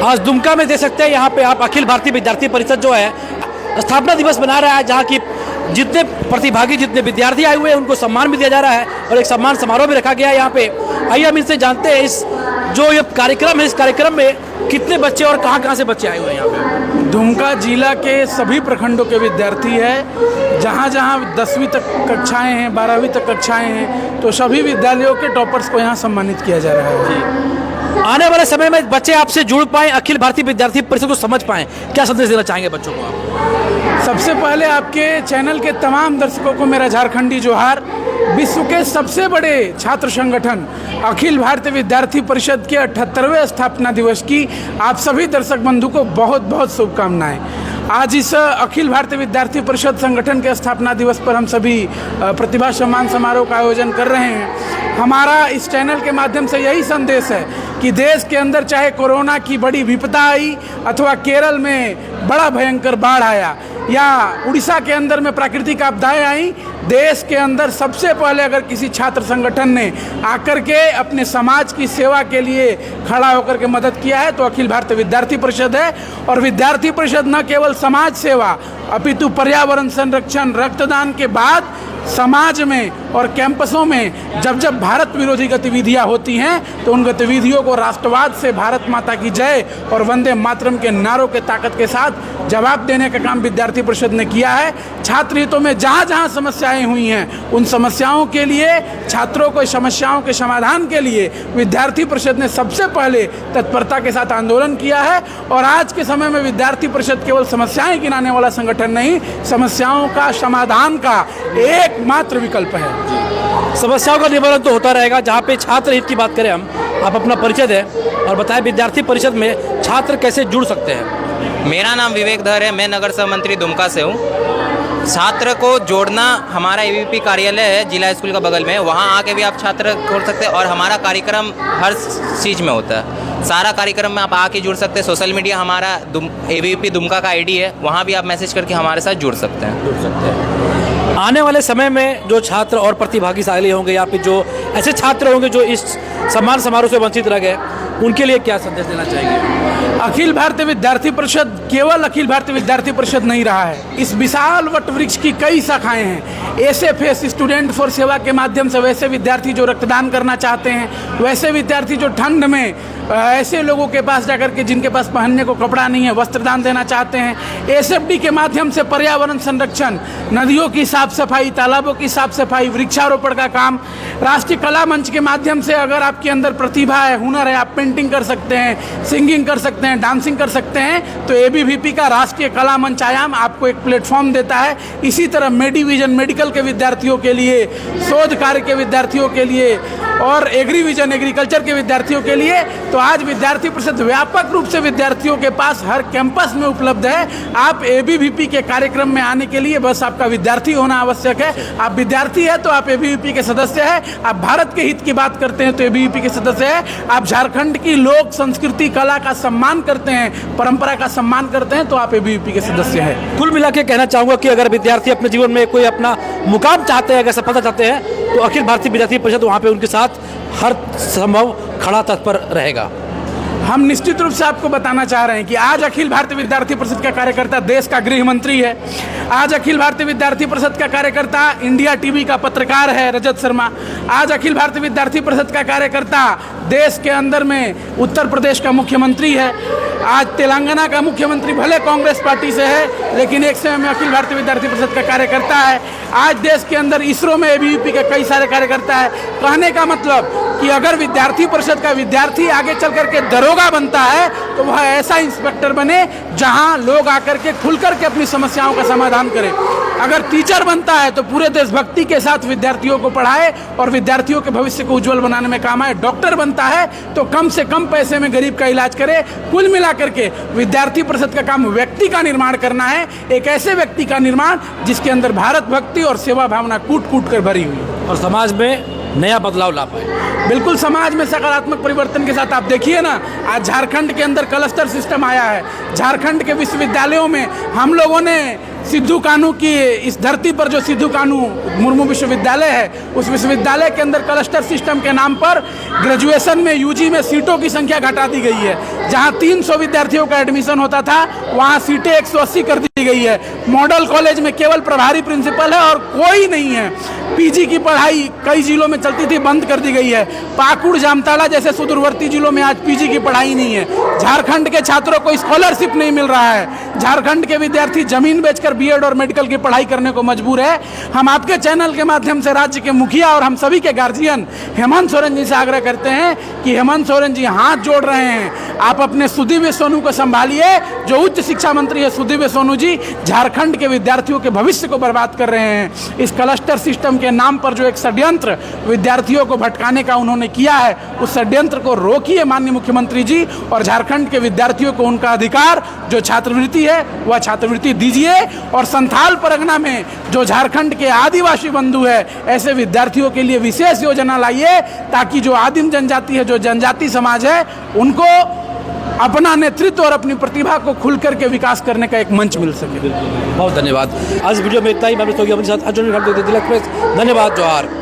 आज दुमका में देख सकते हैं, यहाँ पे आप अखिल भारतीय विद्यार्थी परिषद जो है स्थापना दिवस मना रहा है, जहाँ की जितने प्रतिभागी जितने विद्यार्थी आए हुए हैं उनको सम्मान भी दिया जा रहा है और एक सम्मान समारोह भी रखा गया है यहाँ पे। आइए हम इनसे जानते हैं इस जो ये कार्यक्रम है, इस कार्यक्रम में कितने बच्चे और कहाँ से बच्चे आए हुए हैं यहाँ पे। दुमका जिला के सभी प्रखंडों के विद्यार्थी है, जहाँ जहाँ 10वीं तक कक्षाएं हैं, 12वीं तक कक्षाएं हैं, तो सभी विद्यालयों के टॉपर्स को यहाँ सम्मानित किया जा रहा है। आने वाले समय में बच्चे आपसे जुड़ पाएं, अखिल भारतीय विद्यार्थी परिषद को समझ पाएं, क्या संदेश देना चाहेंगे बच्चों को आप? सबसे पहले आपके चैनल के तमाम दर्शकों को मेरा झारखंडी जोहार। विश्व के सबसे बड़े छात्र संगठन अखिल भारतीय विद्यार्थी परिषद के 78वें स्थापना दिवस की आप सभी दर्शक बंधु को बहुत बहुत शुभकामनाएं। आज इस अखिल भारतीय विद्यार्थी परिषद संगठन के स्थापना दिवस पर हम सभी प्रतिभा सम्मान समारोह का आयोजन कर रहे हैं। हमारा इस चैनल के माध्यम से यही संदेश है कि देश के अंदर चाहे कोरोना की बड़ी विपदा आई अथवा केरल में बड़ा भयंकर बाढ़ आया या उड़ीसा के अंदर में प्राकृतिक आपदाएं आई, देश के अंदर सबसे पहले अगर किसी छात्र संगठन ने आकर के अपने समाज की सेवा के लिए खड़ा होकर के मदद किया है तो अखिल भारतीय विद्यार्थी परिषद है। और विद्यार्थी परिषद न केवल समाज सेवा अपितु पर्यावरण संरक्षण, रक्तदान के बाद समाज में और कैंपसों में जब जब भारत विरोधी गतिविधियां होती हैं तो उन गतिविधियों को राष्ट्रवाद से भारत माता की जय और वंदे मातरम के नारों के ताकत के साथ जवाब देने का काम विद्यार्थी परिषद ने किया है। छात्र हितों में जहाँ जहाँ समस्याएं हुई हैं उन समस्याओं के लिए, छात्रों को समस्याओं के समाधान के लिए विद्यार्थी परिषद ने सबसे पहले तत्परता के साथ आंदोलन किया है। और आज के समय में विद्यार्थी परिषद केवल समस्याएं गिनाने वाला संगठन नहीं, समस्याओं का समाधान का एकमात्र विकल्प है। समस्याओं का निवारण तो होता रहेगा। जहाँ पे छात्र हित की बात करें हम, आप अपना परिचय दें और बताएं विद्यार्थी परिषद में छात्र कैसे जुड़ सकते हैं। मेरा नाम विवेक धर है, मैं नगर सभा मंत्री दुमका से हूँ। छात्र को जोड़ना हमारा एबीवीपी कार्यालय है जिला स्कूल का बगल में, वहाँ आके भी आप छात्र जोड़ सकते हैं और हमारा कार्यक्रम हर चीज़ में होता है। सारा कार्यक्रम में आप आके जुड़ सकते हैं। सोशल मीडिया हमारा एबीवीपी दुमका का आईडी है, वहाँ भी आप मैसेज करके हमारे साथ जुड़ सकते हैं। आने वाले समय में जो छात्र और प्रतिभागी होंगे या फिर जो ऐसे छात्र होंगे जो इस सम्मान समारोह से वंचित रह गए, उनके लिए क्या संदेश देना चाहेंगे? अखिल भारतीय विद्यार्थी परिषद केवल अखिल भारतीय विद्यार्थी परिषद नहीं रहा है, इस विशाल वटवृक्ष की कई शाखाएं हैं। एसएफएस स्टूडेंट फॉर सेवा के माध्यम से वैसे विद्यार्थी जो रक्तदान करना चाहते हैं, वैसे विद्यार्थी जो ठंड में ऐसे लोगों के पास जाकर के जिनके पास पहनने को कपड़ा नहीं है वस्त्रदान देना चाहते हैं। एसएफडी के माध्यम से पर्यावरण संरक्षण, नदियों की साफ सफाई, तालाबों की साफ सफाई, वृक्षारोपण का काम। राष्ट्रीय कला मंच के माध्यम से अगर आपके अंदर प्रतिभा है, हुनर है, आप पेंटिंग कर सकते हैं, सिंगिंग कर सकते हैं, डांसिंग कर सकते हैं, तो एबीवीपी का राष्ट्रीय कला मंच आयाम आपको एक प्लेटफॉर्म देता है। इसी तरह मेडिविजन मेडिकल के विद्यार्थियों के लिए, शोध कार्य के विद्यार्थियों के लिए और एग्रीविजन एग्रीकल्चर के विद्यार्थियों के लिए, तो आज विद्यार्थी परिषद व्यापक रूप से विद्यार्थियों के पास हर कैंपस में उपलब्ध है। आप एबीवीपी के कार्यक्रम में आने के लिए बस आपका विद्यार्थी होना आवश्यक है। आप विद्यार्थी है तो आप एबीवीपी के सदस्य हैं। आप भारत के हित की बात करते हैं तो एबीवीपी के सदस्य हैं। आप झारखंड की लोक संस्कृति कला का सम्मान करते हैं, परंपरा का सम्मान करते हैं तो आप एबीवीपी के सदस्य हैं। कुल मिला के कहना चाहूँगा कि अगर विद्यार्थी अपने जीवन में कोई अपना मुकाम चाहते हैं, अगर सफलता चाहते हैं, तो अखिल भारतीय विद्यार्थी परिषद वहाँ पे उनके साथ हर संभव खड़ा तत्पर रहेगा। हम निश्चित रूप से आपको बताना चाह रहे हैं कि आज अखिल भारतीय विद्यार्थी परिषद का कार्यकर्ता देश का गृह मंत्री है। आज अखिल भारतीय विद्यार्थी परिषद का कार्यकर्ता इंडिया टीवी का पत्रकार है रजत शर्मा। आज अखिल भारतीय विद्यार्थी परिषद का कार्यकर्ता देश के अंदर में उत्तर प्रदेश का मुख्यमंत्री है। आज तेलंगाना का मुख्यमंत्री भले कांग्रेस पार्टी से है लेकिन एक समय में अखिल भारतीय विद्यार्थी परिषद का कार्यकर्ता है। आज देश के अंदर इसरो में एबीवीपी के कई सारे कार्यकर्ता है। कहने का मतलब कि अगर विद्यार्थी परिषद का विद्यार्थी आगे चल करके दरोगा बनता है तो वह ऐसा इंस्पेक्टर बने जहां लोग आकर के खुल करके अपनी समस्याओं का समाधान करें। अगर टीचर बनता है तो पूरे देशभक्ति के साथ विद्यार्थियों को पढ़ाए और विद्यार्थियों के भविष्य को उज्जवल बनाने में काम आए। डॉक्टर बनता है तो कम से कम पैसे में गरीब का इलाज करे। कुल मिलाकर के विद्यार्थी परिषद का काम व्यक्ति का निर्माण करना है, एक ऐसे व्यक्ति का निर्माण जिसके अंदर भारत भक्ति और सेवा भावना कूट कूट कर भरी हुई और समाज में नया बदलाव ला पाए। बिल्कुल समाज में सकारात्मक परिवर्तन के साथ आप देखिए ना, आज झारखंड के अंदर क्लस्टर सिस्टम आया है। झारखंड के विश्वविद्यालयों में हम लोगों ने सिद्धू कानू की, इस धरती पर जो सिद्धू कानू मुर्मू विश्वविद्यालय है, उस विश्वविद्यालय के अंदर क्लस्टर सिस्टम के नाम पर ग्रेजुएशन में यूजी में सीटों की संख्या घटा दी गई है। जहां 300 विद्यार्थियों का एडमिशन होता था वहां सीटें 180 कर दी गई है। मॉडल कॉलेज में केवल प्रभारी प्रिंसिपल है और कोई नहीं है। पीजी की पढ़ाई कई जिलों में चलती थी, बंद कर दी गई है। पाकुड़, जामताड़ा जैसे सुदूरवर्ती जिलों में आज पीजी की पढ़ाई नहीं है। झारखंड के छात्रों को स्कॉलरशिप नहीं मिल रहा है। झारखंड के विद्यार्थी जमीन बेचकर बीएड और मेडिकल की पढ़ाई करने को मजबूर है। हम आपके चैनल के माध्यम से राज्य के मुखिया और हम सभी के गार्जियन हेमंत सोरेन जी से आग्रह करते हैं कि हेमंत सोरेन जी हाथ जोड़ रहे हैं, आप अपने सुदीव्य सोनू को संभालिए। जो उच्च शिक्षा मंत्री है सुदीव्य सोनू जी, झारखंड के विद्यार्थियों के भविष्य को बर्बाद कर रहे हैं। इस क्लस्टर सिस्टम के नाम पर जो एक षड्यंत्र विद्यार्थियों को भटकाने का उन्होंने किया है, उस षड्यंत्र को रोकिए माननीय मुख्यमंत्री जी, और झारखंड के विद्यार्थियों को उनका अधिकार जो छात्रवृत्ति है वह छात्रवृत्ति दीजिए। और संथाल परगना में जो झारखंड के आदिवासी बंधु है, ऐसे विद्यार्थियों के लिए विशेष योजना लाइए ताकि जो आदिम जनजाति है, जो जनजाति समाज है, उनको अपना नेतृत्व और अपनी प्रतिभा को खुल करके विकास करने का एक मंच मिल सके। बहुत धन्यवाद। आज वीडियो में इतना ही। मैं हमारे साथ अर्जुन, धन्यवाद, जोहार।